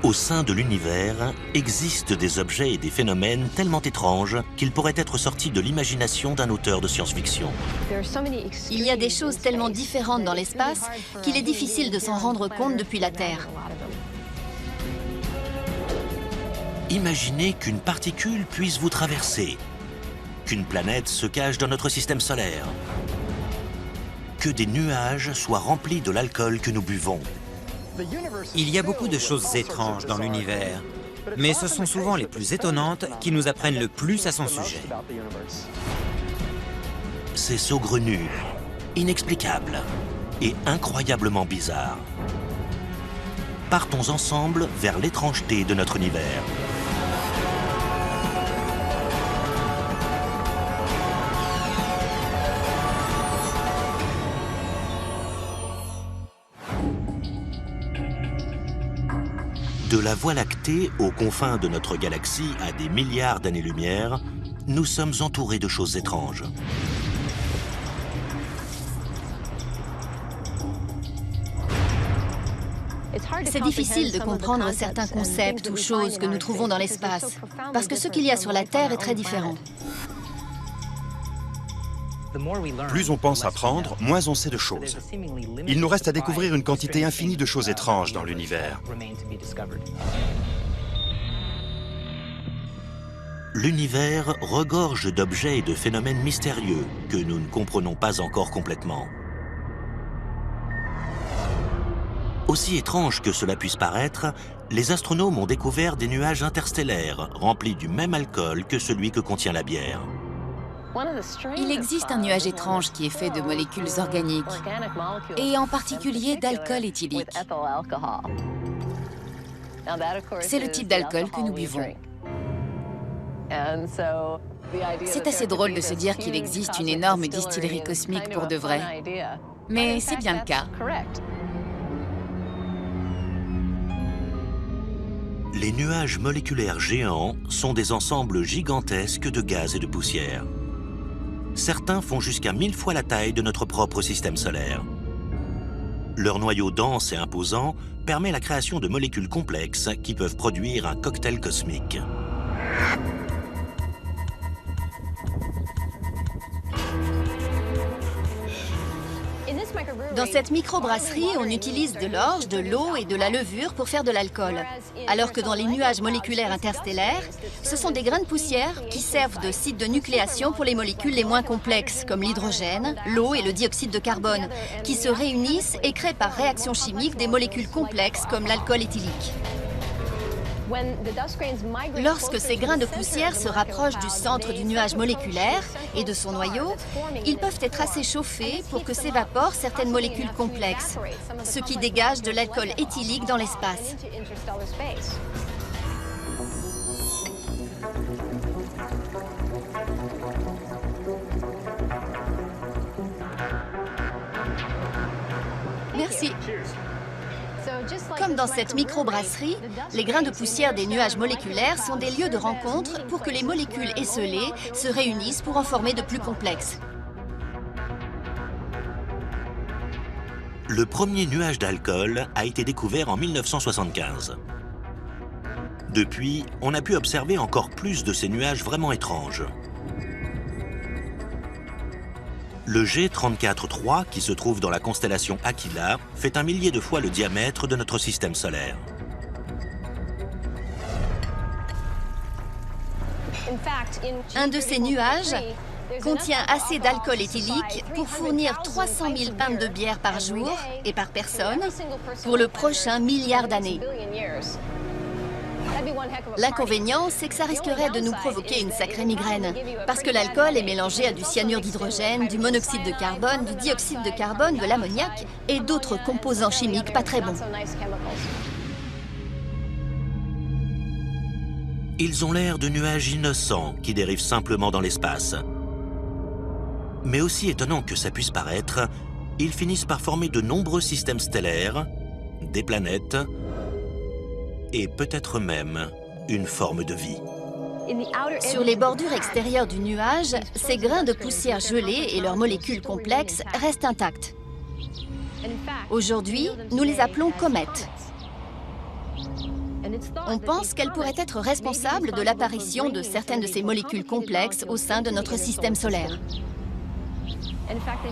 Au sein de l'univers, existent des objets et des phénomènes tellement étranges qu'ils pourraient être sortis de l'imagination d'un auteur de science-fiction. Il y a des choses tellement différentes dans l'espace qu'il est difficile de s'en rendre compte depuis la Terre. Imaginez qu'une particule puisse vous traverser, qu'une planète se cache dans notre système solaire, que des nuages soient remplis de l'alcool que nous buvons. Il y a beaucoup de choses étranges dans l'univers, mais ce sont souvent les plus étonnantes qui nous apprennent le plus à son sujet. C'est saugrenu, inexplicable et incroyablement bizarre. Partons ensemble vers l'étrangeté de notre univers. De la Voie lactée aux confins de notre galaxie à des milliards d'années-lumière, nous sommes entourés de choses étranges. C'est difficile de comprendre certains concepts ou choses que nous trouvons dans l'espace, parce que ce qu'il y a sur la Terre est très différent. Plus on pense apprendre, moins on sait de choses. Il nous reste à découvrir une quantité infinie de choses étranges dans l'univers. L'univers regorge d'objets et de phénomènes mystérieux que nous ne comprenons pas encore complètement. Aussi étrange que cela puisse paraître, les astronomes ont découvert des nuages interstellaires remplis du même alcool que celui que contient la bière. Il existe un nuage étrange qui est fait de molécules organiques, et en particulier d'alcool éthylique. C'est le type d'alcool que nous buvons. C'est assez drôle de se dire qu'il existe une énorme distillerie cosmique pour de vrai. Mais c'est bien le cas. Les nuages moléculaires géants sont des ensembles gigantesques de gaz et de poussière. Certains font jusqu'à 1000 fois la taille de notre propre système solaire. Leur noyau dense et imposant permet la création de molécules complexes qui peuvent produire un cocktail cosmique. Dans cette microbrasserie, on utilise de l'orge, de l'eau et de la levure pour faire de l'alcool. Alors que dans les nuages moléculaires interstellaires, ce sont des grains de poussière qui servent de site de nucléation pour les molécules les moins complexes, comme l'hydrogène, l'eau et le dioxyde de carbone, qui se réunissent et créent par réaction chimique des molécules complexes comme l'alcool éthylique. Lorsque ces grains de poussière se rapprochent du centre du nuage moléculaire et de son noyau, ils peuvent être assez chauffés pour que s'évaporent certaines molécules complexes, ce qui dégage de l'alcool éthylique dans l'espace. Merci. Comme dans cette microbrasserie, les grains de poussière des nuages moléculaires sont des lieux de rencontre pour que les molécules esselées se réunissent pour en former de plus complexes. Le premier nuage d'alcool a été découvert en 1975. Depuis, on a pu observer encore plus de ces nuages vraiment étranges. Le G34-3, qui se trouve dans la constellation Aquila, fait 1 millier de fois le diamètre de notre système solaire. Un de ces nuages contient assez d'alcool éthylique pour fournir 300 000 pintes de bière par jour et par personne pour le prochain milliard d'années. L'inconvénient, c'est que ça risquerait de nous provoquer une sacrée migraine, parce que l'alcool est mélangé à du cyanure d'hydrogène, du monoxyde de carbone, du dioxyde de carbone, de l'ammoniac et d'autres composants chimiques pas très bons. Ils ont l'air de nuages innocents qui dérivent simplement dans l'espace. Mais aussi étonnant que ça puisse paraître, ils finissent par former de nombreux systèmes stellaires, des planètes, et peut-être même une forme de vie. Sur les bordures extérieures du nuage, ces grains de poussière gelés et leurs molécules complexes restent intacts. Aujourd'hui, nous les appelons comètes. On pense qu'elle pourrait être responsable de l'apparition de certaines de ces molécules complexes au sein de notre système solaire.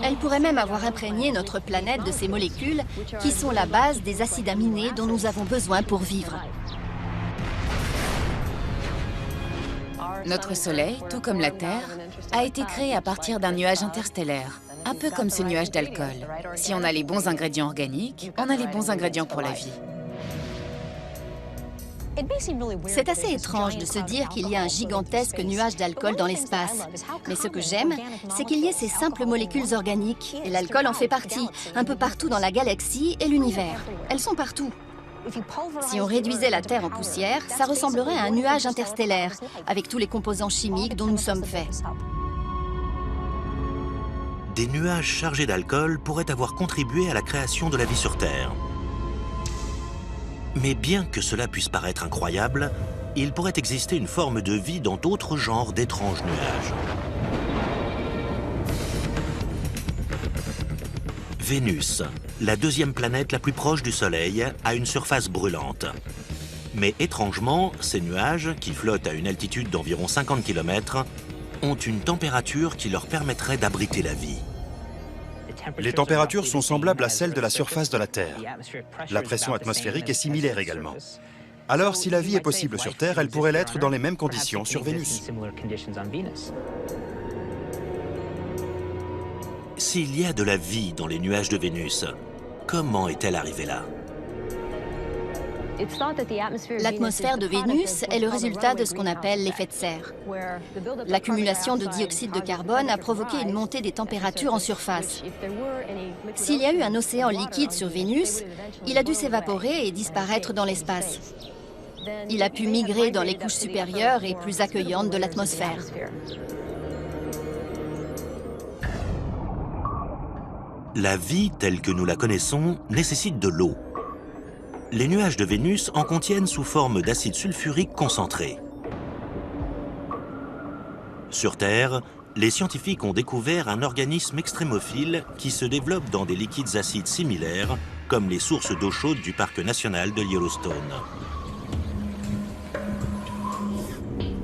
Elle pourrait même avoir imprégné notre planète de ces molécules qui sont la base des acides aminés dont nous avons besoin pour vivre. Notre Soleil, tout comme la Terre, a été créé à partir d'un nuage interstellaire, un peu comme ce nuage d'alcool. Si on a les bons ingrédients organiques, on a les bons ingrédients pour la vie. C'est assez étrange de se dire qu'il y a un gigantesque nuage d'alcool dans l'espace. Mais ce que j'aime, c'est qu'il y ait ces simples molécules organiques, et l'alcool en fait partie, un peu partout dans la galaxie et l'univers. Elles sont partout. Si on réduisait la Terre en poussière, ça ressemblerait à un nuage interstellaire, avec tous les composants chimiques dont nous sommes faits. Des nuages chargés d'alcool pourraient avoir contribué à la création de la vie sur Terre. Mais bien que cela puisse paraître incroyable, il pourrait exister une forme de vie dans d'autres genres d'étranges nuages. Vénus, la deuxième planète la plus proche du Soleil, a une surface brûlante. Mais étrangement, ces nuages, qui flottent à une altitude d'environ 50 km, ont une température qui leur permettrait d'abriter la vie. Les températures sont semblables à celles de la surface de la Terre. La pression atmosphérique est similaire également. Alors, si la vie est possible sur Terre, elle pourrait l'être dans les mêmes conditions sur Vénus. S'il y a de la vie dans les nuages de Vénus, comment est-elle arrivée là? L'atmosphère de Vénus est le résultat de ce qu'on appelle l'effet de serre. L'accumulation de dioxyde de carbone a provoqué une montée des températures en surface. S'il y a eu un océan liquide sur Vénus, il a dû s'évaporer et disparaître dans l'espace. Il a pu migrer dans les couches supérieures et plus accueillantes de l'atmosphère. La vie telle que nous la connaissons nécessite de l'eau. Les nuages de Vénus en contiennent sous forme d'acide sulfurique concentré. Sur Terre, les scientifiques ont découvert un organisme extrémophile qui se développe dans des liquides acides similaires, comme les sources d'eau chaude du parc national de Yellowstone.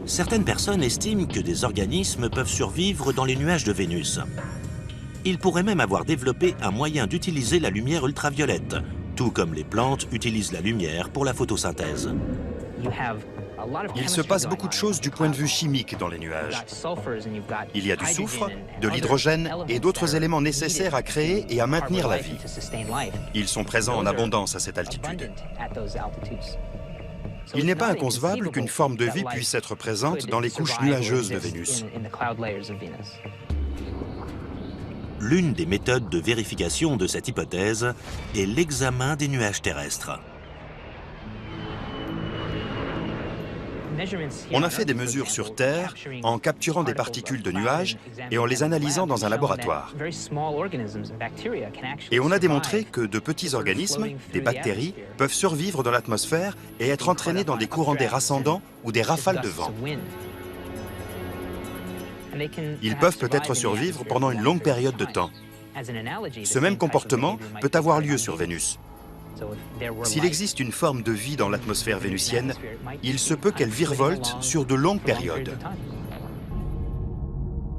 Certaines personnes estiment que des organismes peuvent survivre dans les nuages de Vénus. Ils pourraient même avoir développé un moyen d'utiliser la lumière ultraviolette, tout comme les plantes utilisent la lumière pour la photosynthèse. Il se passe beaucoup de choses du point de vue chimique dans les nuages. Il y a du soufre, de l'hydrogène et d'autres éléments nécessaires à créer et à maintenir la vie. Ils sont présents en abondance à cette altitude. Il n'est pas inconcevable qu'une forme de vie puisse être présente dans les couches nuageuses de Vénus. L'une des méthodes de vérification de cette hypothèse est l'examen des nuages terrestres. On a fait des mesures sur Terre en capturant des particules de nuages et en les analysant dans un laboratoire. Et on a démontré que de petits organismes, des bactéries, peuvent survivre dans l'atmosphère et être entraînés dans des courants d'air ascendants ou des rafales de vent. Ils peuvent peut-être survivre pendant une longue période de temps. Ce même comportement peut avoir lieu sur Vénus. S'il existe une forme de vie dans l'atmosphère vénusienne, il se peut qu'elle virevolte sur de longues périodes.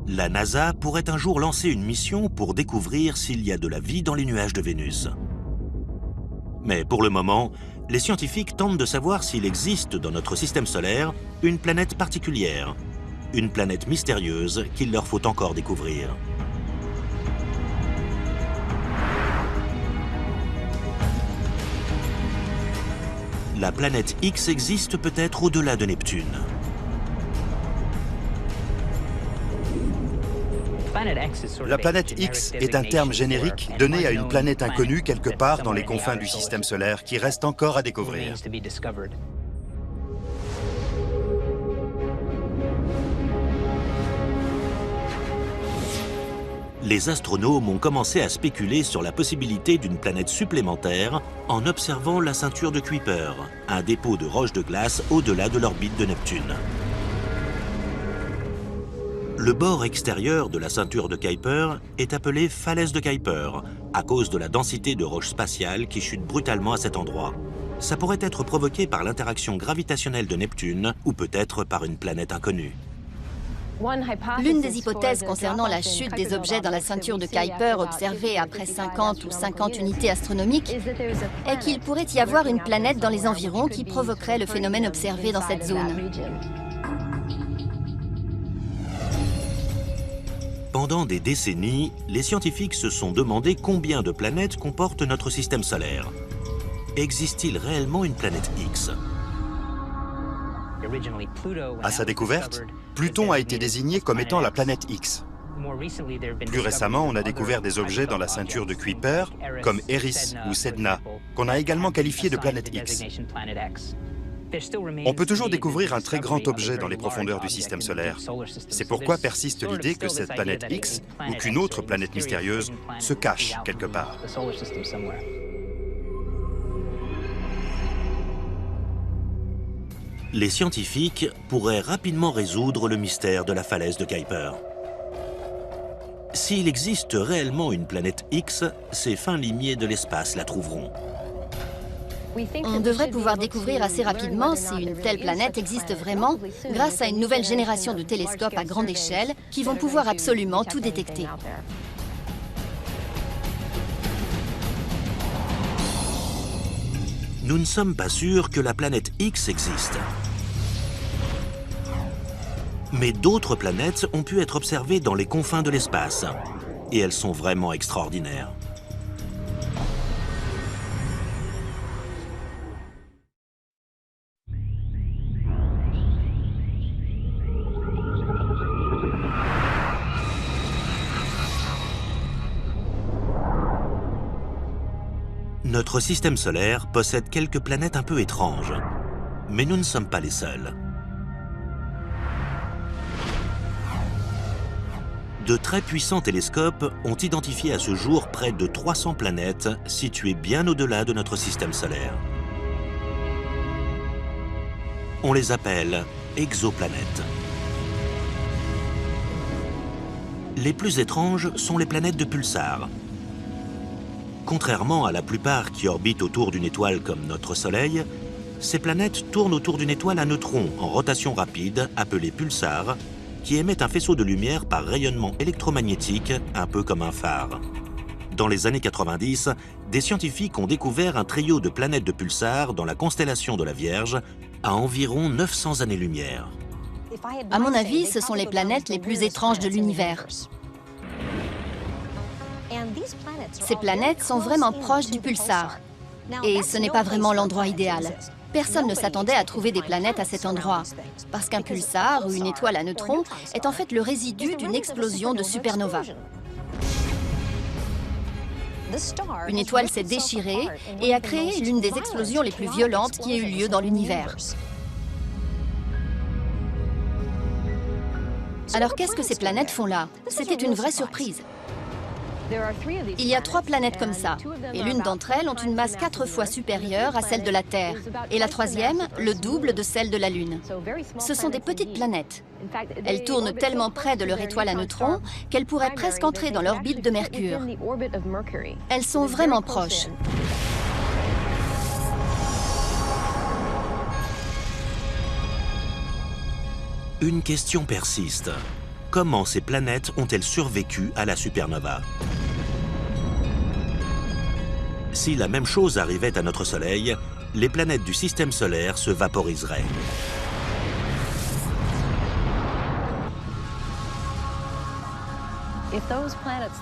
La NASA pourrait un jour lancer une mission pour découvrir s'il y a de la vie dans les nuages de Vénus. Mais pour le moment, les scientifiques tentent de savoir s'il existe dans notre système solaire une planète particulière, une planète mystérieuse qu'il leur faut encore découvrir. La planète X existe peut-être au-delà de Neptune. La planète X est un terme générique donné à une planète inconnue quelque part dans les confins du système solaire qui reste encore à découvrir. Les astronomes ont commencé à spéculer sur la possibilité d'une planète supplémentaire en observant la ceinture de Kuiper, un dépôt de roches de glace au-delà de l'orbite de Neptune. Le bord extérieur de la ceinture de Kuiper est appelé falaise de Kuiper, à cause de la densité de roches spatiales qui chutent brutalement à cet endroit. Ça pourrait être provoqué par l'interaction gravitationnelle de Neptune ou peut-être par une planète inconnue. L'une des hypothèses concernant la chute des objets dans la ceinture de Kuiper observée après 50 ou 50 unités astronomiques est qu'il pourrait y avoir une planète dans les environs qui provoquerait le phénomène observé dans cette zone. Pendant des décennies, les scientifiques se sont demandé combien de planètes comporte notre système solaire. Existe-t-il réellement une planète X? À sa découverte, Pluton a été désigné comme étant la planète X. Plus récemment, on a découvert des objets dans la ceinture de Kuiper, comme Eris ou Sedna, qu'on a également qualifiés de planète X. On peut toujours découvrir un très grand objet dans les profondeurs du système solaire. C'est pourquoi persiste l'idée que cette planète X, ou qu'une autre planète mystérieuse, se cache quelque part. Les scientifiques pourraient rapidement résoudre le mystère de la falaise de Kuiper. S'il existe réellement une planète X, ces fins limiers de l'espace la trouveront. On devrait pouvoir découvrir assez rapidement si une telle planète existe vraiment grâce à une nouvelle génération de télescopes à grande échelle qui vont pouvoir absolument tout détecter. Nous ne sommes pas sûrs que la planète X existe. Mais d'autres planètes ont pu être observées dans les confins de l'espace. Et elles sont vraiment extraordinaires. Notre système solaire possède quelques planètes un peu étranges, mais nous ne sommes pas les seuls. De très puissants télescopes ont identifié à ce jour près de 300 planètes situées bien au-delà de notre système solaire. On les appelle exoplanètes. Les plus étranges sont les planètes de pulsars. Contrairement à la plupart qui orbitent autour d'une étoile comme notre Soleil, ces planètes tournent autour d'une étoile à neutrons en rotation rapide appelée pulsar, qui émettent un faisceau de lumière par rayonnement électromagnétique, un peu comme un phare. Dans les années 90, des scientifiques ont découvert un trio de planètes de pulsars dans la constellation de la Vierge à environ 900 années-lumière. À mon avis, ce sont les planètes les plus étranges de l'univers. Ces planètes sont vraiment proches du pulsar. Et ce n'est pas vraiment l'endroit idéal. Personne ne s'attendait à trouver des planètes à cet endroit, parce qu'un pulsar ou une étoile à neutrons est en fait le résidu d'une explosion de supernova. Une étoile s'est déchirée et a créé l'une des explosions les plus violentes qui ait eu lieu dans l'univers. Alors qu'est-ce que ces planètes font là? C'était une vraie surprise. Il y a 3 planètes comme ça, et l'une d'entre elles ont une masse 4 fois supérieure à celle de la Terre, et la troisième, le double de celle de la Lune. Ce sont des petites planètes. Elles tournent tellement près de leur étoile à neutrons qu'elles pourraient presque entrer dans l'orbite de Mercure. Elles sont vraiment proches. Une question persiste. Comment ces planètes ont-elles survécu à la supernova? Si la même chose arrivait à notre Soleil, les planètes du système solaire se vaporiseraient.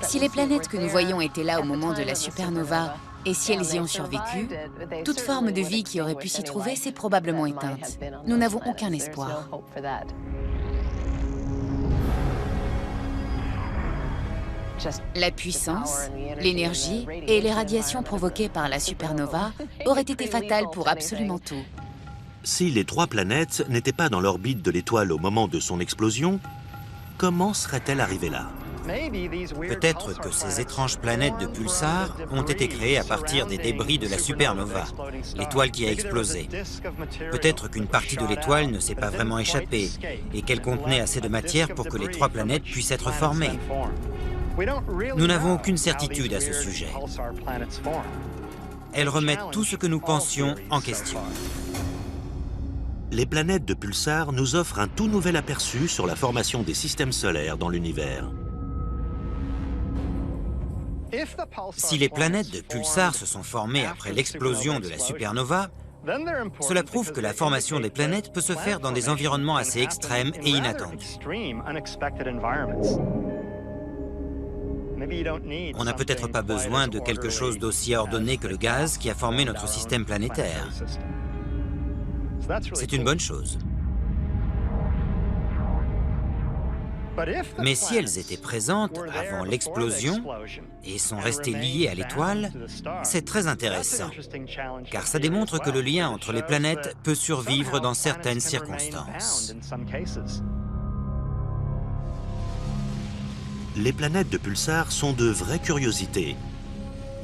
Si les planètes que nous voyons étaient là au moment de la supernova, et si elles y ont survécu, toute forme de vie qui aurait pu s'y trouver s'est probablement éteinte. Nous n'avons aucun espoir. La puissance, l'énergie et les radiations provoquées par la supernova auraient été fatales pour absolument tout. Si les 3 planètes n'étaient pas dans l'orbite de l'étoile au moment de son explosion, comment serait-elle arrivée là? Peut-être que ces étranges planètes de pulsars ont été créées à partir des débris de la supernova, l'étoile qui a explosé. Peut-être qu'une partie de l'étoile ne s'est pas vraiment échappée et qu'elle contenait assez de matière pour que les 3 planètes puissent être formées. Nous n'avons aucune certitude à ce sujet. elles remettent tout ce que nous pensions en question. Les planètes de pulsars nous offrent un tout nouvel aperçu sur la formation des systèmes solaires dans l'univers. Si les planètes de pulsars se sont formées après l'explosion de la supernova, cela prouve que la formation des planètes peut se faire dans des environnements assez extrêmes et inattendus. On n'a peut-être pas besoin de quelque chose d'aussi ordonné que le gaz qui a formé notre système planétaire. C'est une bonne chose. Mais si elles étaient présentes avant l'explosion et sont restées liées à l'étoile, c'est très intéressant, car ça démontre que le lien entre les planètes peut survivre dans certaines circonstances. Les planètes de pulsars sont de vraies curiosités.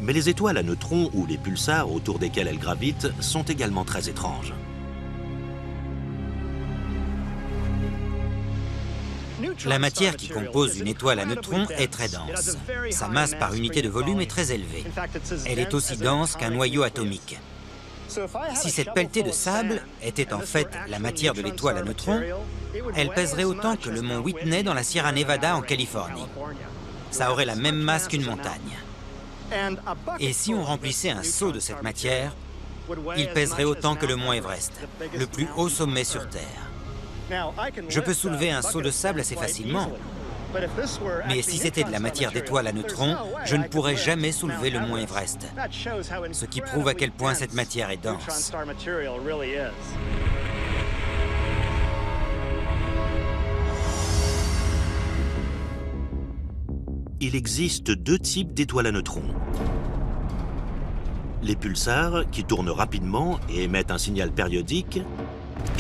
Mais les étoiles à neutrons ou les pulsars autour desquels elles gravitent sont également très étranges. La matière qui compose une étoile à neutrons est très dense. Sa masse par unité de volume est très élevée. Elle est aussi dense qu'un noyau atomique. Si cette pelletée de sable était en fait la matière de l'étoile à neutrons, elle pèserait autant que le mont Whitney dans la Sierra Nevada en Californie. Ça aurait la même masse qu'une montagne. Et si on remplissait un seau de cette matière, il pèserait autant que le mont Everest, le plus haut sommet sur Terre. Je peux soulever un seau de sable assez facilement, mais si c'était de la matière d'étoile à neutrons, je ne pourrais jamais soulever le mont Everest, ce qui prouve à quel point cette matière est dense. Il existe deux types d'étoiles à neutrons. Les pulsars, qui tournent rapidement et émettent un signal périodique,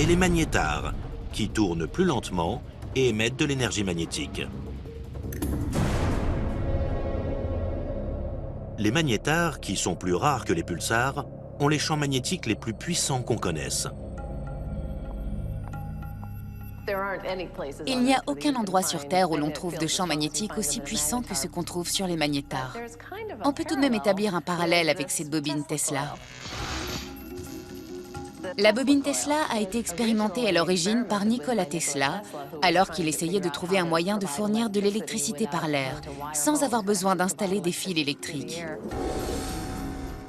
et les magnétars, qui tournent plus lentement et émettent de l'énergie magnétique. Les magnétars, qui sont plus rares que les pulsars, ont les champs magnétiques les plus puissants qu'on connaisse. Il n'y a aucun endroit sur Terre où l'on trouve de champs magnétiques aussi puissants que ceux qu'on trouve sur les magnétars. On peut tout de même établir un parallèle avec cette bobine Tesla. La bobine Tesla a été expérimentée à l'origine par Nikola Tesla, alors qu'il essayait de trouver un moyen de fournir de l'électricité par l'air, sans avoir besoin d'installer des fils électriques.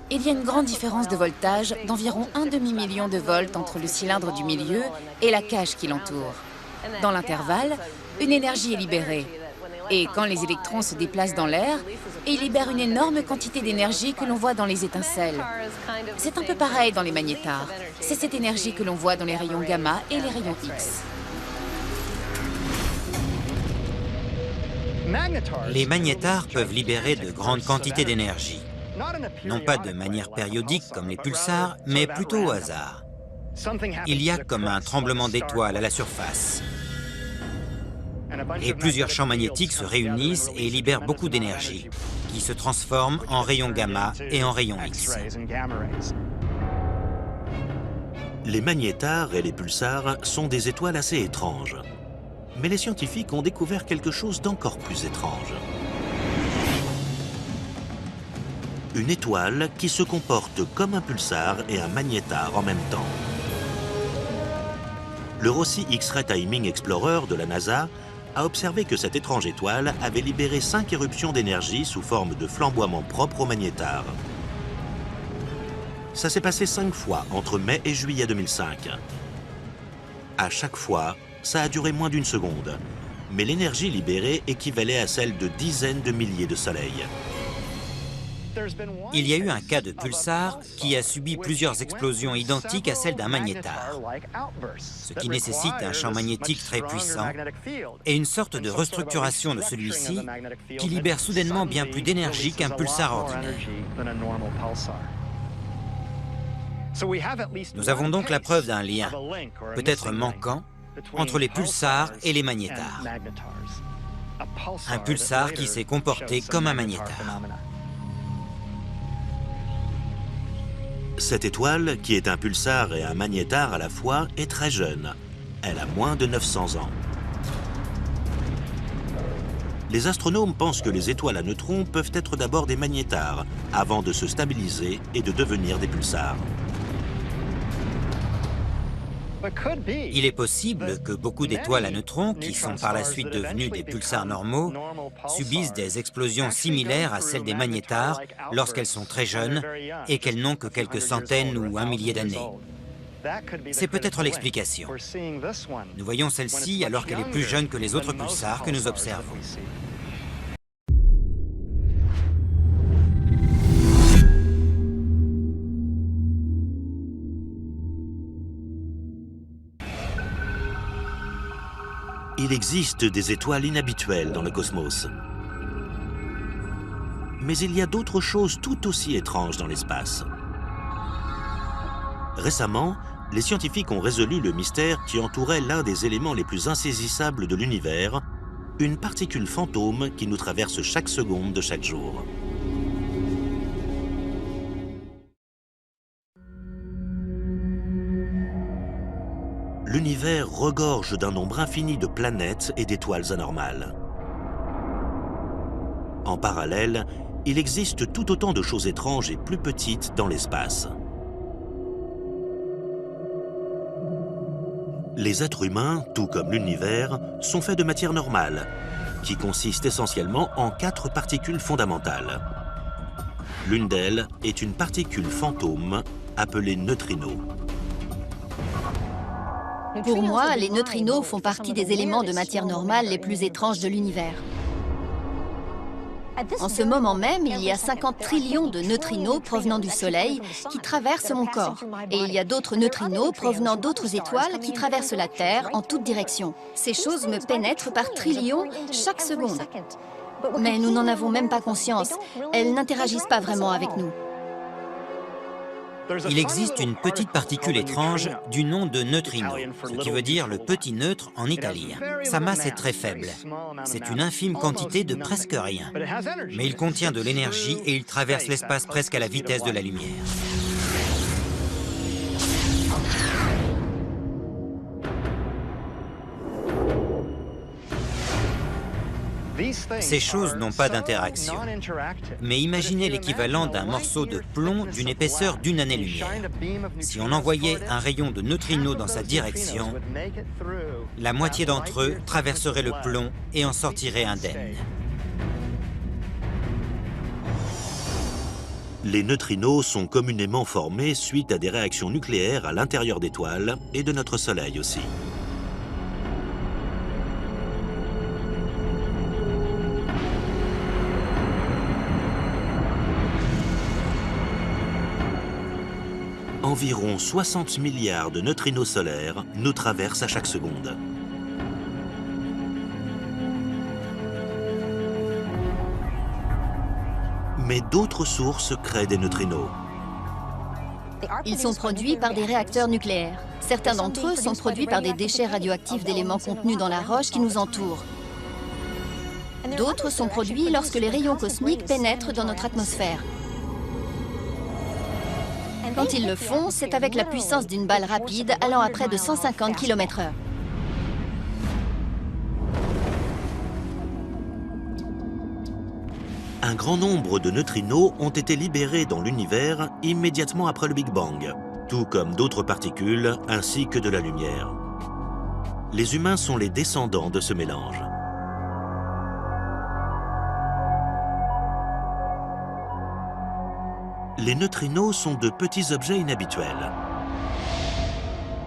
Il y a une grande différence de voltage d'environ 1 demi-million de volts entre le cylindre du milieu et la cage qui l'entoure. Dans l'intervalle, une énergie est libérée. Et quand les électrons se déplacent dans l'air, ils libèrent une énorme quantité d'énergie que l'on voit dans les étincelles. C'est un peu pareil dans les magnétars. C'est cette énergie que l'on voit dans les rayons gamma et les rayons X. Les magnétars peuvent libérer de grandes quantités d'énergie. Non pas de manière périodique comme les pulsars, mais plutôt au hasard. Il y a comme un tremblement d'étoiles à la surface. Et plusieurs champs magnétiques se réunissent et libèrent beaucoup d'énergie, qui se transforme en rayons gamma et en rayons X. Les magnétars et les pulsars sont des étoiles assez étranges. Mais les scientifiques ont découvert quelque chose d'encore plus étrange. Une étoile qui se comporte comme un pulsar et un magnétar en même temps. Le Rossi X-ray Timing Explorer de la NASA a observé que cette étrange étoile avait libéré 5 éruptions d'énergie sous forme de flamboiements propres aux magnétars. Ça s'est passé 5 fois entre mai et juillet 2005. À chaque fois, ça a duré moins d'une seconde, mais l'énergie libérée équivalait à celle de dizaines de milliers de soleils. Il y a eu un cas de pulsar qui a subi plusieurs explosions identiques à celles d'un magnétar, ce qui nécessite un champ magnétique très puissant et une sorte de restructuration de celui-ci qui libère soudainement bien plus d'énergie qu'un pulsar ordinaire. Nous avons donc la preuve d'un lien, peut-être manquant, entre les pulsars et les magnétars. Un pulsar qui s'est comporté comme un magnétar. Cette étoile, qui est un pulsar et un magnétar à la fois, est très jeune. Elle a moins de 900 ans. Les astronomes pensent que les étoiles à neutrons peuvent être d'abord des magnétars, avant de se stabiliser et de devenir des pulsars. Il est possible que beaucoup d'étoiles à neutrons, qui sont par la suite devenues des pulsars normaux, subissent des explosions similaires à celles des magnétars lorsqu'elles sont très jeunes et qu'elles n'ont que quelques centaines ou un millier d'années. C'est peut-être l'explication. Nous voyons celle-ci alors qu'elle est plus jeune que les autres pulsars que nous observons. Il existe des étoiles inhabituelles dans le cosmos. Mais il y a d'autres choses tout aussi étranges dans l'espace. Récemment, les scientifiques ont résolu le mystère qui entourait l'un des éléments les plus insaisissables de l'univers, une particule fantôme qui nous traverse chaque seconde de chaque jour. L'univers regorge d'un nombre infini de planètes et d'étoiles anormales. En parallèle, il existe tout autant de choses étranges et plus petites dans l'espace. Les êtres humains, tout comme l'univers, sont faits de matière normale, qui consiste essentiellement en 4 particules fondamentales. L'une d'elles est une particule fantôme appelée neutrino. Pour moi, les neutrinos font partie des éléments de matière normale les plus étranges de l'univers. En ce moment même, il y a 50 trillions de neutrinos provenant du Soleil qui traversent mon corps. Et il y a d'autres neutrinos provenant d'autres étoiles qui traversent la Terre en toutes directions. Ces choses me pénètrent par trillions chaque seconde. Mais nous n'en avons même pas conscience. Elles n'interagissent pas vraiment avec nous. Il existe une petite particule étrange du nom de neutrino, ce qui veut dire le petit neutre en italien. Sa masse est très faible. C'est une infime quantité de presque rien. Mais il contient de l'énergie et il traverse l'espace presque à la vitesse de la lumière. Ces choses n'ont pas d'interaction. Mais imaginez l'équivalent d'un morceau de plomb d'une épaisseur d'une année-lumière. Si on envoyait un rayon de neutrinos dans sa direction, la moitié d'entre eux traverserait le plomb et en sortirait indemne. Les neutrinos sont communément formés suite à des réactions nucléaires à l'intérieur d'étoiles et de notre Soleil aussi. Environ 60 milliards de neutrinos solaires nous traversent à chaque seconde. Mais d'autres sources créent des neutrinos. Ils sont produits par des réacteurs nucléaires. Certains d'entre eux sont produits par des déchets radioactifs d'éléments contenus dans la roche qui nous entoure. D'autres sont produits lorsque les rayons cosmiques pénètrent dans notre atmosphère. Quand ils le font, c'est avec la puissance d'une balle rapide allant à près de 150 km/h. Un grand nombre de neutrinos ont été libérés dans l'univers immédiatement après le Big Bang, tout comme d'autres particules ainsi que de la lumière. Les humains sont les descendants de ce mélange. Les neutrinos sont de petits objets inhabituels.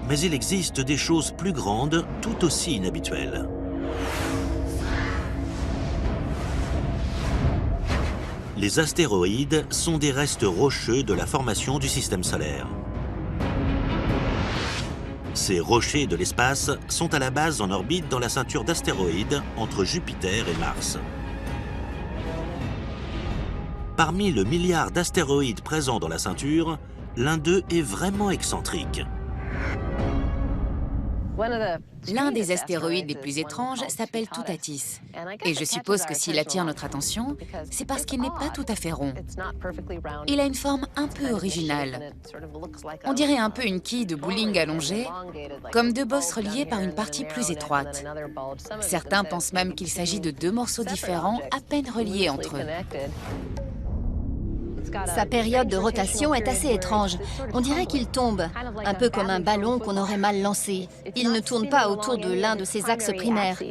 Mais il existe des choses plus grandes, tout aussi inhabituelles. Les astéroïdes sont des restes rocheux de la formation du système solaire. Ces rochers de l'espace sont à la base en orbite dans la ceinture d'astéroïdes entre Jupiter et Mars. Parmi le milliard d'astéroïdes présents dans la ceinture, l'un d'eux est vraiment excentrique. L'un des astéroïdes les plus étranges s'appelle Toutatis. Et je suppose que s'il attire notre attention, c'est parce qu'il n'est pas tout à fait rond. Il a une forme un peu originale. On dirait un peu une quille de bowling allongée, comme deux bosses reliées par une partie plus étroite. Certains pensent même qu'il s'agit de deux morceaux différents, à peine reliés entre eux. Sa période de rotation est assez étrange. On dirait qu'il tombe, un peu comme un ballon qu'on aurait mal lancé. Il ne tourne pas autour de l'un de ses axes primaires.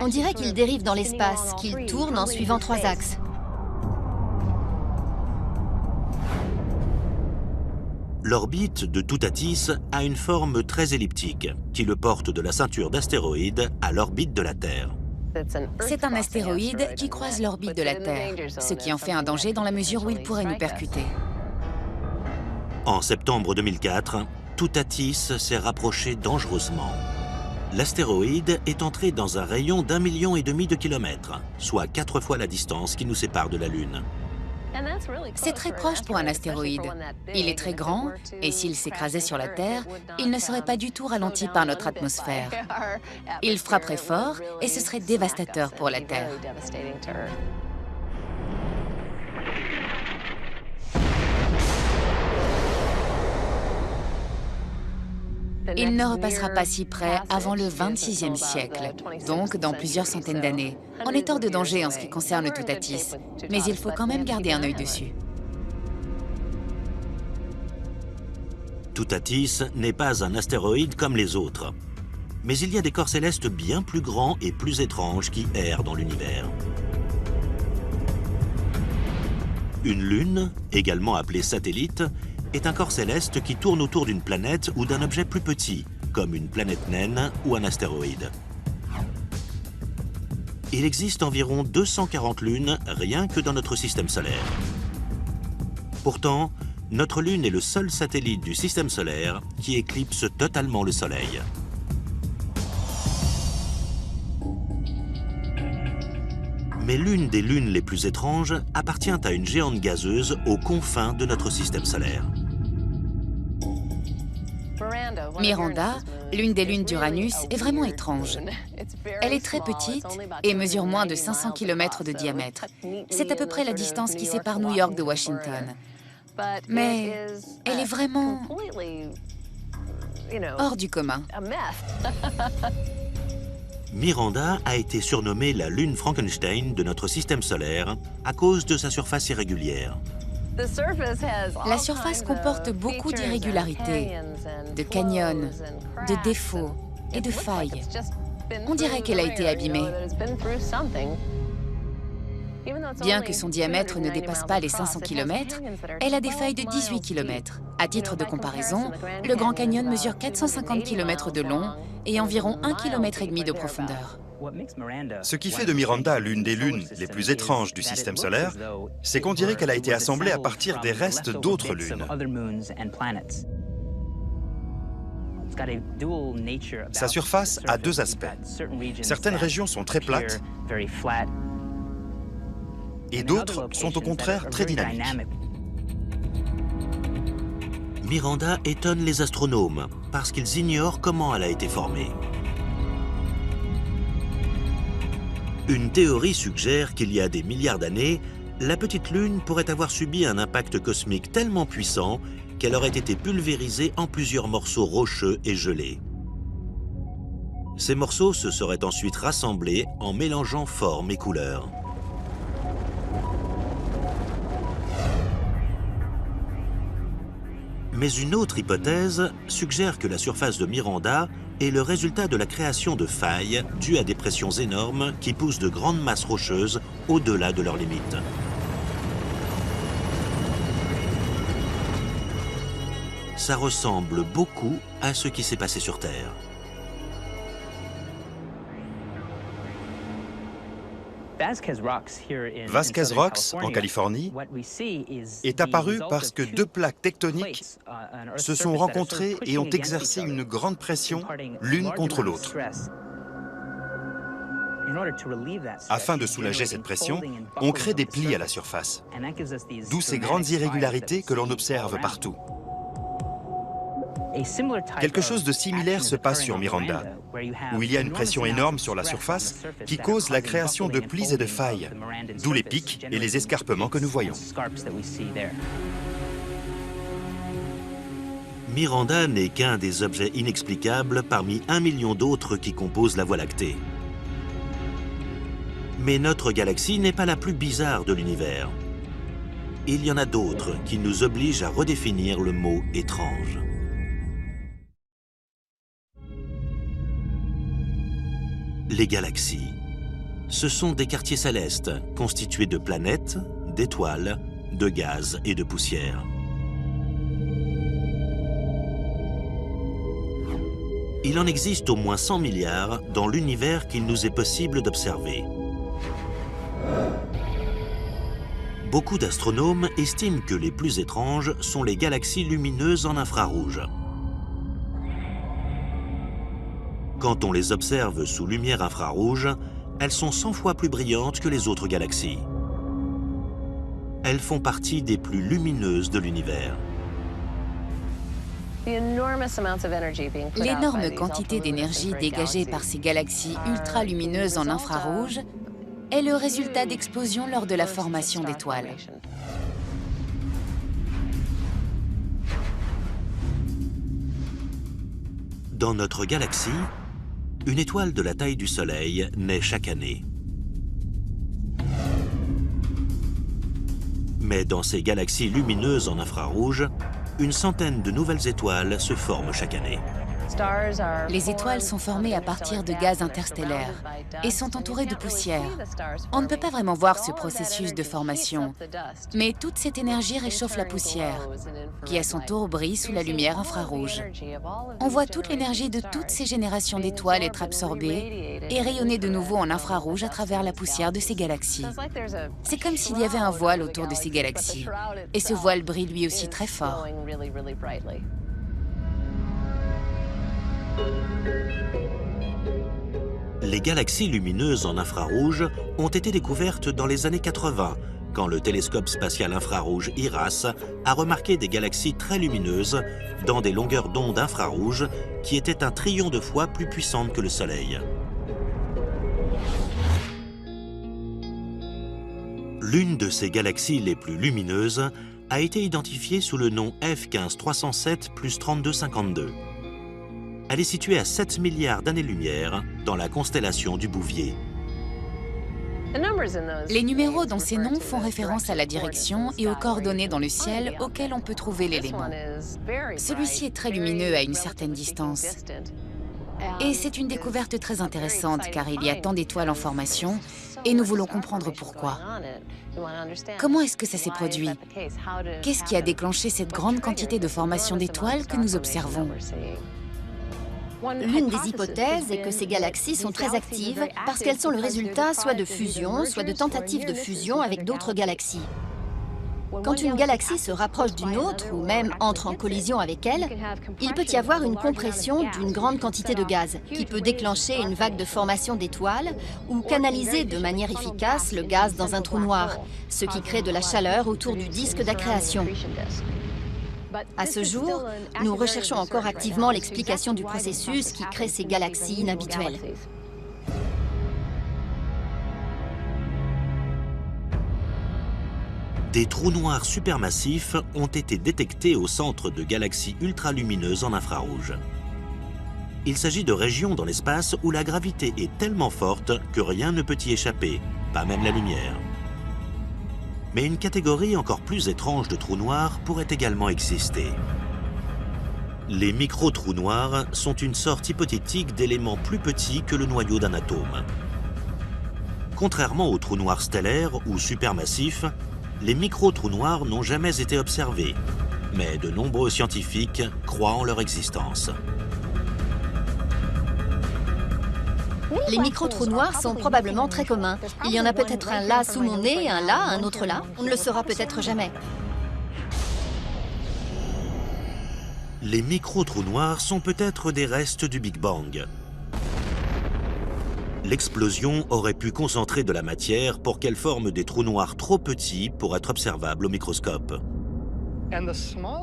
On dirait qu'il dérive dans l'espace, qu'il tourne en suivant 3 axes. L'orbite de Toutatis a une forme très elliptique, qui le porte de la ceinture d'astéroïdes à l'orbite de la Terre. C'est un astéroïde qui croise l'orbite de la Terre, ce qui en fait un danger dans la mesure où il pourrait nous percuter. En septembre 2004, Toutatis s'est rapproché dangereusement. L'astéroïde est entré dans un rayon d'1,5 million de kilomètres, soit 4 fois la distance qui nous sépare de la Lune. C'est très proche pour un astéroïde. Il est très grand, et s'il s'écrasait sur la Terre, il ne serait pas du tout ralenti par notre atmosphère. Il frapperait fort, et ce serait dévastateur pour la Terre. Il ne repassera pas si près avant le 26e siècle, donc dans plusieurs centaines d'années. On est hors de danger en ce qui concerne Toutatis, mais il faut quand même garder un œil dessus. Toutatis n'est pas un astéroïde comme les autres. Mais il y a des corps célestes bien plus grands et plus étranges qui errent dans l'univers. Une lune, également appelée satellite, est un corps céleste qui tourne autour d'une planète ou d'un objet plus petit, comme une planète naine ou un astéroïde. Il existe environ 240 lunes rien que dans notre système solaire. Pourtant, notre Lune est le seul satellite du système solaire qui éclipse totalement le Soleil. Mais l'une des lunes les plus étranges appartient à une géante gazeuse aux confins de notre système solaire. Miranda, l'une des lunes d'Uranus, est vraiment étrange. Elle est très petite et mesure moins de 500 km de diamètre. C'est à peu près la distance qui sépare New York de Washington. Mais elle est vraiment hors du commun. Miranda a été surnommée la lune Frankenstein de notre système solaire à cause de sa surface irrégulière. La surface comporte beaucoup d'irrégularités, de canyons, de défauts et de failles. On dirait qu'elle a été abîmée. Bien que son diamètre ne dépasse pas les 500 km, elle a des failles de 18 km. À titre de comparaison, le Grand Canyon mesure 450 km de long et environ 1,5 km de profondeur. Ce qui fait de Miranda l'une des lunes les plus étranges du système solaire, c'est qu'on dirait qu'elle a été assemblée à partir des restes d'autres lunes. Sa surface a 2 aspects. Certaines régions sont très plates et d'autres sont au contraire très dynamiques. Miranda étonne les astronomes parce qu'ils ignorent comment elle a été formée. Une théorie suggère qu'il y a des milliards d'années, la petite Lune pourrait avoir subi un impact cosmique tellement puissant qu'elle aurait été pulvérisée en plusieurs morceaux rocheux et gelés. Ces morceaux se seraient ensuite rassemblés en mélangeant formes et couleurs. Mais une autre hypothèse suggère que la surface de Miranda est le résultat de la création de failles dues à des pressions énormes qui poussent de grandes masses rocheuses au-delà de leurs limites. Ça ressemble beaucoup à ce qui s'est passé sur Terre. Vasquez Rocks, en Californie, est apparu parce que 2 plaques tectoniques se sont rencontrées et ont exercé une grande pression l'une contre l'autre. Afin de soulager cette pression, on crée des plis à la surface, d'où ces grandes irrégularités que l'on observe partout. Quelque chose de similaire se passe sur Miranda, où il y a une pression énorme sur la surface qui cause la création de plis et de failles, d'où les pics et les escarpements que nous voyons. Miranda n'est qu'un des objets inexplicables parmi 1 million d'autres qui composent la Voie lactée. Mais notre galaxie n'est pas la plus bizarre de l'univers. Il y en a d'autres qui nous obligent à redéfinir le mot « étrange ». Les galaxies, ce sont des quartiers célestes constitués de planètes, d'étoiles, de gaz et de poussière. Il en existe au moins 100 milliards dans l'univers qu'il nous est possible d'observer. Beaucoup d'astronomes estiment que les plus étranges sont les galaxies lumineuses en infrarouge. Quand on les observe sous lumière infrarouge, elles sont 100 fois plus brillantes que les autres galaxies. Elles font partie des plus lumineuses de l'univers. L'énorme quantité d'énergie dégagée par ces galaxies ultra-lumineuses en infrarouge est le résultat d'explosions lors de la formation d'étoiles. Dans notre galaxie, une étoile de la taille du Soleil naît chaque année. Mais dans ces galaxies lumineuses en infrarouge, une centaine de nouvelles étoiles se forment chaque année. Les étoiles sont formées à partir de gaz interstellaires et sont entourées de poussière. On ne peut pas vraiment voir ce processus de formation, mais toute cette énergie réchauffe la poussière, qui à son tour brille sous la lumière infrarouge. On voit toute l'énergie de toutes ces générations d'étoiles être absorbée et rayonner de nouveau en infrarouge à travers la poussière de ces galaxies. C'est comme s'il y avait un voile autour de ces galaxies, et ce voile brille lui aussi très fort. Les galaxies lumineuses en infrarouge ont été découvertes dans les années 80, quand le télescope spatial infrarouge IRAS a remarqué des galaxies très lumineuses dans des longueurs d'onde infrarouges qui étaient un trillion de fois plus puissantes que le Soleil. L'une de ces galaxies les plus lumineuses a été identifiée sous le nom F15307 + 3252. Elle est située à 7 milliards d'années-lumière dans la constellation du Bouvier. Les numéros dans ces noms font référence à la direction et aux coordonnées dans le ciel auxquelles on peut trouver l'élément. Celui-ci est très lumineux à une certaine distance. Et c'est une découverte très intéressante car il y a tant d'étoiles en formation et nous voulons comprendre pourquoi. Comment est-ce que ça s'est produit? Qu'est-ce qui a déclenché cette grande quantité de formation d'étoiles que nous observons? L'une des hypothèses est que ces galaxies sont très actives parce qu'elles sont le résultat soit de fusion, soit de tentatives de fusion avec d'autres galaxies. Quand une galaxie se rapproche d'une autre, ou même entre en collision avec elle, il peut y avoir une compression d'une grande quantité de gaz, qui peut déclencher une vague de formation d'étoiles ou canaliser de manière efficace le gaz dans un trou noir, ce qui crée de la chaleur autour du disque d'accrétion. À ce jour, nous recherchons encore activement l'explication du processus qui crée ces galaxies inhabituelles. Des trous noirs supermassifs ont été détectés au centre de galaxies ultralumineuses en infrarouge. Il s'agit de régions dans l'espace où la gravité est tellement forte que rien ne peut y échapper, pas même la lumière. Mais une catégorie encore plus étrange de trous noirs pourrait également exister. Les micro-trous noirs sont une sorte hypothétique d'éléments plus petits que le noyau d'un atome. Contrairement aux trous noirs stellaires ou supermassifs, les micro-trous noirs n'ont jamais été observés, mais de nombreux scientifiques croient en leur existence. Les micro-trous noirs sont probablement très communs. Il y en a peut-être un là sous mon nez, un là, un autre là. On ne le saura peut-être jamais. Les micro-trous noirs sont peut-être des restes du Big Bang. L'explosion aurait pu concentrer de la matière pour qu'elle forme des trous noirs trop petits pour être observables au microscope.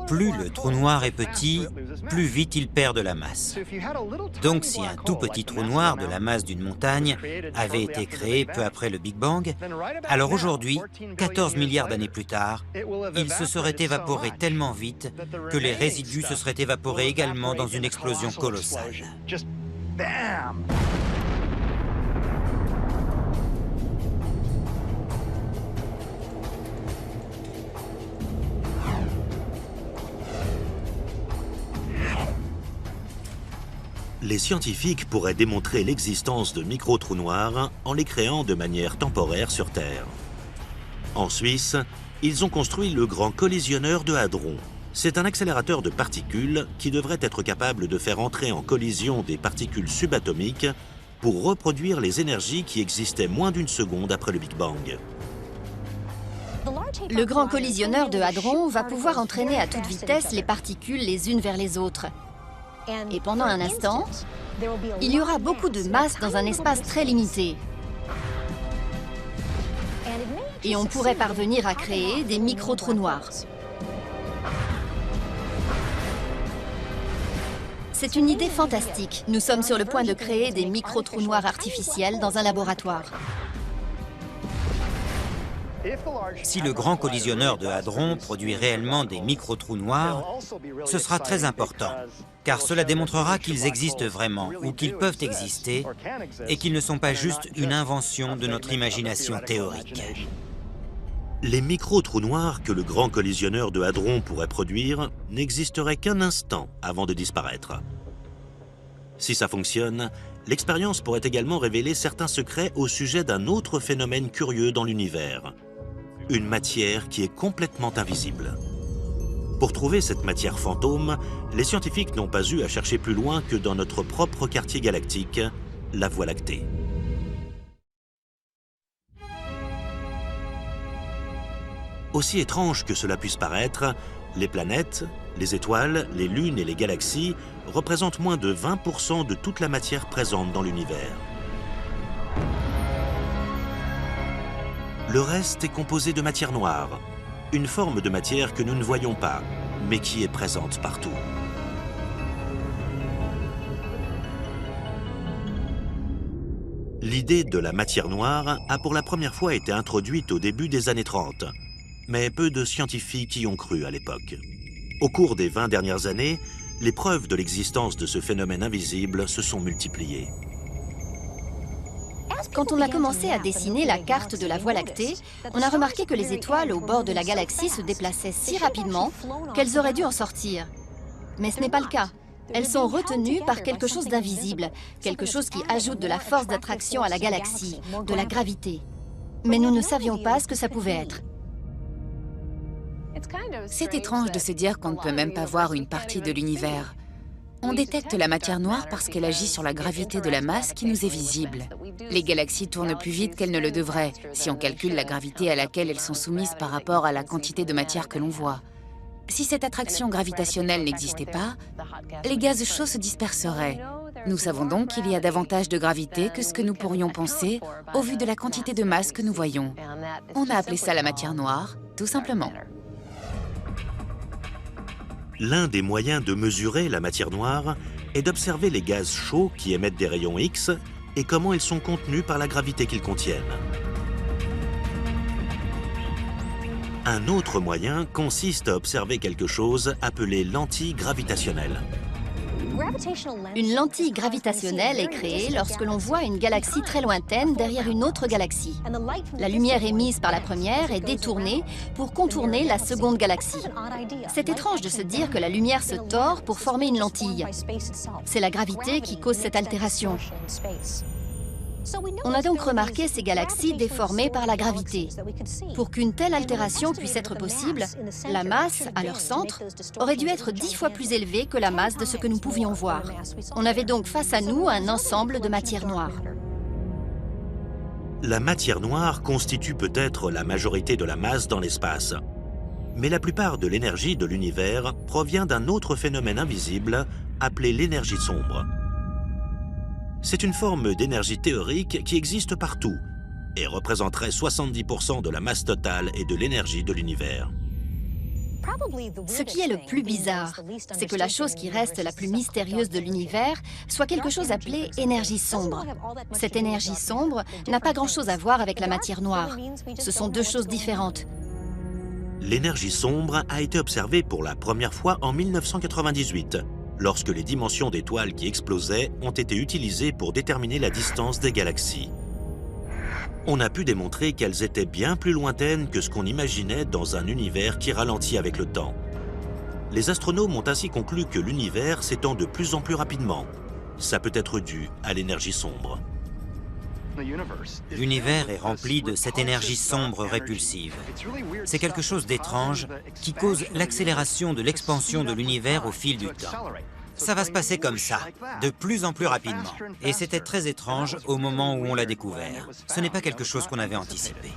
Plus le trou noir est petit, plus vite il perd de la masse. Donc si un tout petit trou noir de la masse d'une montagne avait été créé peu après le Big Bang, alors aujourd'hui, 14 milliards d'années plus tard, il se serait évaporé tellement vite que les résidus se seraient évaporés également dans une explosion colossale. Les scientifiques pourraient démontrer l'existence de micro-trous noirs en les créant de manière temporaire sur Terre. En Suisse, ils ont construit le Grand Collisionneur de Hadron. C'est un accélérateur de particules qui devrait être capable de faire entrer en collision des particules subatomiques pour reproduire les énergies qui existaient moins d'une seconde après le Big Bang. Le Grand Collisionneur de Hadron va pouvoir entraîner à toute vitesse les particules les unes vers les autres. Et pendant un instant, il y aura beaucoup de masse dans un espace très limité. Et on pourrait parvenir à créer des micro-trous noirs. C'est une idée fantastique. Nous sommes sur le point de créer des micro-trous noirs artificiels dans un laboratoire. Si le Grand Collisionneur de Hadron produit réellement des micro-trous noirs, ce sera très important, car cela démontrera qu'ils existent vraiment, ou qu'ils peuvent exister, et qu'ils ne sont pas juste une invention de notre imagination théorique. Les micro-trous noirs que le Grand Collisionneur de Hadron pourrait produire n'existeraient qu'un instant avant de disparaître. Si ça fonctionne, l'expérience pourrait également révéler certains secrets au sujet d'un autre phénomène curieux dans l'univers. Une matière qui est complètement invisible. Pour trouver cette matière fantôme, les scientifiques n'ont pas eu à chercher plus loin que dans notre propre quartier galactique, la Voie lactée. Aussi étrange que cela puisse paraître, les planètes, les étoiles, les lunes et les galaxies représentent moins de 20% de toute la matière présente dans l'univers. Le reste est composé de matière noire, une forme de matière que nous ne voyons pas, mais qui est présente partout. L'idée de la matière noire a pour la première fois été introduite au début des années 30, mais peu de scientifiques y ont cru à l'époque. Au cours des 20 dernières années, les preuves de l'existence de ce phénomène invisible se sont multipliées. Quand on a commencé à dessiner la carte de la Voie lactée, on a remarqué que les étoiles au bord de la galaxie se déplaçaient si rapidement qu'elles auraient dû en sortir. Mais ce n'est pas le cas. Elles sont retenues par quelque chose d'invisible, quelque chose qui ajoute de la force d'attraction à la galaxie, de la gravité. Mais nous ne savions pas ce que ça pouvait être. C'est étrange de se dire qu'on ne peut même pas voir une partie de l'univers. On détecte la matière noire parce qu'elle agit sur la gravité de la masse qui nous est visible. Les galaxies tournent plus vite qu'elles ne le devraient, si on calcule la gravité à laquelle elles sont soumises par rapport à la quantité de matière que l'on voit. Si cette attraction gravitationnelle n'existait pas, les gaz chauds se disperseraient. Nous savons donc qu'il y a davantage de gravité que ce que nous pourrions penser au vu de la quantité de masse que nous voyons. On a appelé ça la matière noire, tout simplement. L'un des moyens de mesurer la matière noire est d'observer les gaz chauds qui émettent des rayons X et comment ils sont contenus par la gravité qu'ils contiennent. Un autre moyen consiste à observer quelque chose appelé lentille gravitationnelle. Une lentille gravitationnelle est créée lorsque l'on voit une galaxie très lointaine derrière une autre galaxie. La lumière émise par la première est détournée pour contourner la seconde galaxie. C'est étrange de se dire que la lumière se tord pour former une lentille. C'est la gravité qui cause cette altération. On a donc remarqué ces galaxies déformées par la gravité. Pour qu'une telle altération puisse être possible, la masse, à leur centre, aurait dû être 10 fois plus élevée que la masse de ce que nous pouvions voir. On avait donc face à nous un ensemble de matière noire. La matière noire constitue peut-être la majorité de la masse dans l'espace. Mais la plupart de l'énergie de l'univers provient d'un autre phénomène invisible appelé l'énergie sombre. C'est une forme d'énergie théorique qui existe partout et représenterait 70% de la masse totale et de l'énergie de l'univers. Ce qui est le plus bizarre, c'est que la chose qui reste la plus mystérieuse de l'univers soit quelque chose appelé énergie sombre. Cette énergie sombre n'a pas grand-chose à voir avec la matière noire. Ce sont deux choses différentes. L'énergie sombre a été observée pour la première fois en 1998, lorsque les dimensions d'étoiles qui explosaient ont été utilisées pour déterminer la distance des galaxies. On a pu démontrer qu'elles étaient bien plus lointaines que ce qu'on imaginait dans un univers qui ralentit avec le temps. Les astronomes ont ainsi conclu que l'univers s'étend de plus en plus rapidement. Ça peut être dû à l'énergie sombre. L'univers est rempli de cette énergie sombre répulsive. C'est quelque chose d'étrange qui cause l'accélération de l'expansion de l'univers au fil du temps. Ça va se passer comme ça, de plus en plus rapidement. Et c'était très étrange au moment où on l'a découvert. Ce n'est pas quelque chose qu'on avait anticipé.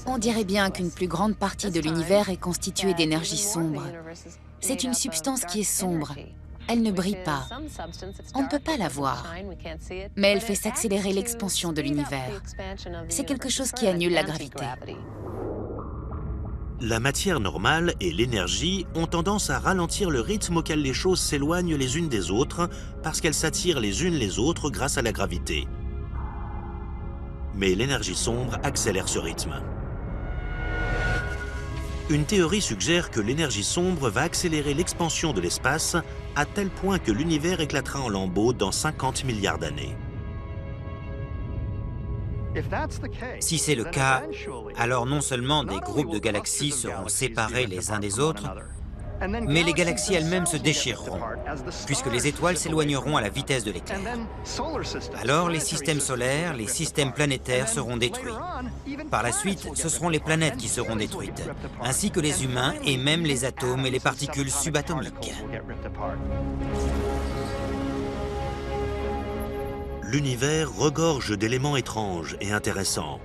On dirait bien qu'une plus grande partie de l'univers est constituée d'énergie sombre. C'est une substance qui est sombre. Elle ne brille pas. On ne peut pas la voir. Mais elle fait s'accélérer l'expansion de l'univers. C'est quelque chose qui annule la gravité. La matière normale et l'énergie ont tendance à ralentir le rythme auquel les choses s'éloignent les unes des autres parce qu'elles s'attirent les unes les autres grâce à la gravité. Mais l'énergie sombre accélère ce rythme. Une théorie suggère que l'énergie sombre va accélérer l'expansion de l'espace à tel point que l'univers éclatera en lambeaux dans 50 milliards d'années. Si c'est le cas, alors non seulement des groupes de galaxies seront séparés les uns des autres, mais les galaxies elles-mêmes se déchireront, puisque les étoiles s'éloigneront à la vitesse de l'éclair. Alors les systèmes solaires, les systèmes planétaires seront détruits. Par la suite, ce seront les planètes qui seront détruites, ainsi que les humains et même les atomes et les particules subatomiques. L'univers regorge d'éléments étranges et intéressants,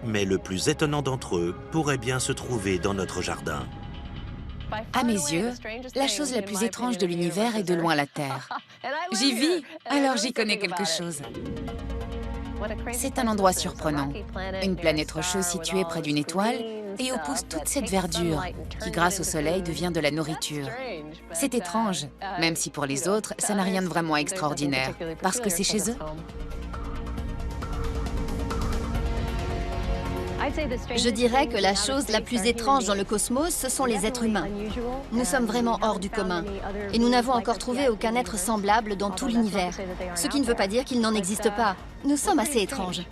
mais le plus étonnant d'entre eux pourrait bien se trouver dans notre jardin. À mes yeux, la chose la plus étrange de l'univers est de loin la Terre. J'y vis, alors j'y connais quelque chose. C'est un endroit surprenant. Une planète rocheuse située près d'une étoile et où pousse toute cette verdure qui, grâce au soleil, devient de la nourriture. C'est étrange, même si pour les autres, ça n'a rien de vraiment extraordinaire, parce que c'est chez eux. Je dirais que la chose la plus étrange dans le cosmos, ce sont les êtres humains. Nous sommes vraiment hors du commun. Et nous n'avons encore trouvé aucun être semblable dans tout l'univers. Ce qui ne veut pas dire qu'il n'en existe pas. Nous sommes assez étranges.